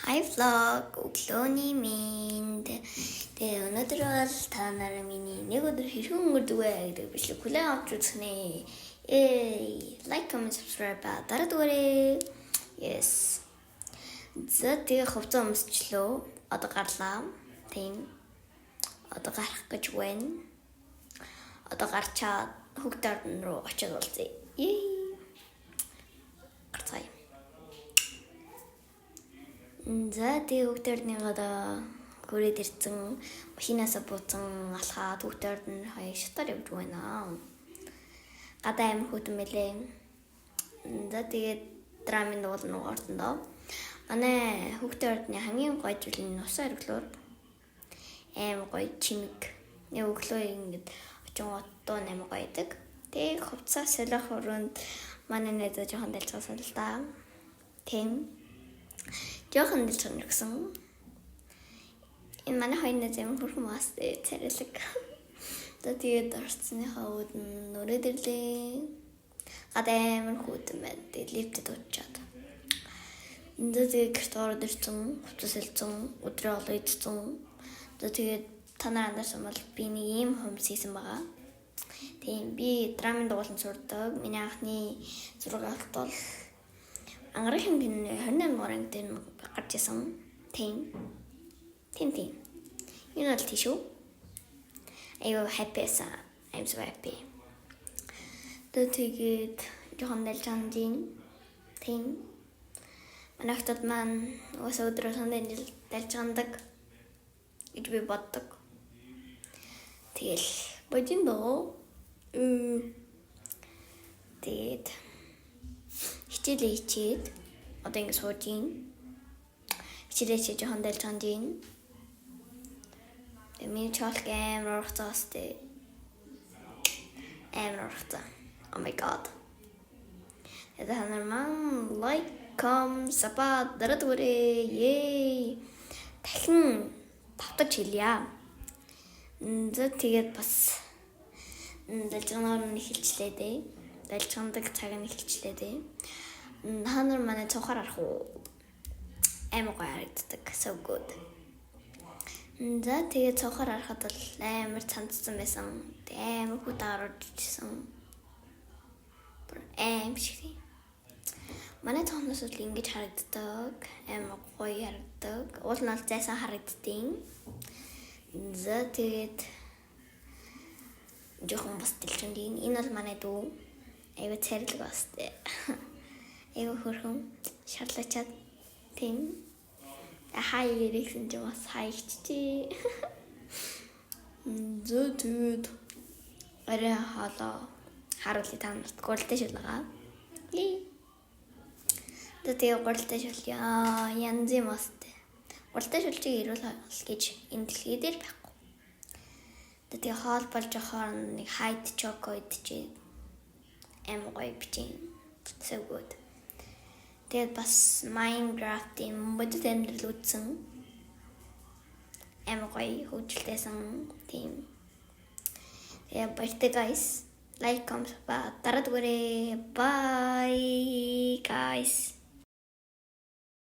Hi vlog, өглөөний минь. Тэгээ өнөөдөр бол та нараа миний нэг өдөр хэрхэн өнгөрдөг вэ гэдэг бичлэг хүлээн авч үзнэ. Like, comment, subscribe дараадгаарай. Yes. За тэгээ хувцас өмсчлөө. Одоо гарлаа. Тийм. Одоо гарах гэж байна. Одоо гарчаад хөгдөрд рүү очиж болзъя. Гарцгаая. За тэгээ хөгдөрдний одоо гүрээд ирсэн машинаасаа бууцсан алхаа хөгдөрд нь хаяг шатаар явж байна. Гадаа амир хөтөн мэлээ. За тэгээ драмын дуул нугаартандаа. Манай хөгдөрдний хамгийн гоё зүйл нь усан хариглуур. Амар гоё чимэг. Нэг өглөө ингэж очин отоо амар гоё идэг. Тэгээ хувцас солих өрөөнд манай найзаа жоохон дэлцсэн л да. Тийм. Жохон дэлцэн гэсэн. Энэ манай хоёр найз амар хөрхөн маастай царилэг. За тэгээд орцсныхаа үүдэн нүрээд ирлээ. Гадаа амар хөтөн байна. Тэгээд лифтэд уучаад. За тэгээд гэрт ороод ирсэн. Хувцас хэлсэн. Өдрөө олоо идсэн. За тэгээд та нар андарсан бол би нэг ийм хумс хийсэн байгаа. Тийм би драмын дугууланд сурдаг. Миний анхны зургаалт бол Ангарын гин 28 дугаар дээр гарч исэн. Тийм. Энэ бол тийш үү? Айгу happy сан. I'm so happy. Тэгээд жохон дэлжандин. Тийм. Манайхтад маань өсөө өдрөө сондын дэлжандаг гэж би боддог. Тэгэл бодин доо. Тэгээд хичээлээ хичээд одоо ингэ сууж ийн. Хичээлээ хийж жохон дэлжанд ийн. Миний чолк амар урхацаастай. Амар урхацаа. Oh my god. Это нормально. Like, comment, support дараадгаарай. Yay. Дахин тавтаж хэлье. За тэгээд бас дэлжганаар нь эхэлчлээ дээ. Дэлжгандаг цаг нь эхэлчлээ дээ. Та нар манай цонхоор арах уу? Амар гоё харагддаг. So good. За тэгээд цонхоор арахад бол амар цанцсан байсан. Амар хөт гарууд ичсэн. Шиг. Манай цонхноос л ингэж харагддаг. Амар гоё харагддаг. Уул нь зайсан харагддیں۔ За тэгээд жохон бас дэлжэндийн. Энэ бол манай дүү. Айва царилэг бастай. Айва хөрхөн шарлачаад тийм. Хай ирсэн ч бас хайчти. Зөтөд. Арай халаа. Харуулъя та нарт гуралтай шулгаа. Тэгээ гуралтай шулъя. Янз юм бастай. Гуралтай шулжиг ирүүл гэж энэ дэлхий дээр байхгүй. Тэгээ хоол болж ахаар нэг хайт чоко идчихээ. Амар гоё бичин. So good. Тэгээд бас Minecraft-ийн модод амьдрал үзсэн. Амар гоё хөгжилтэйсэн тийм. Тэгээ баяртай guys. Like, comment, дараадгаарай. Bye guys.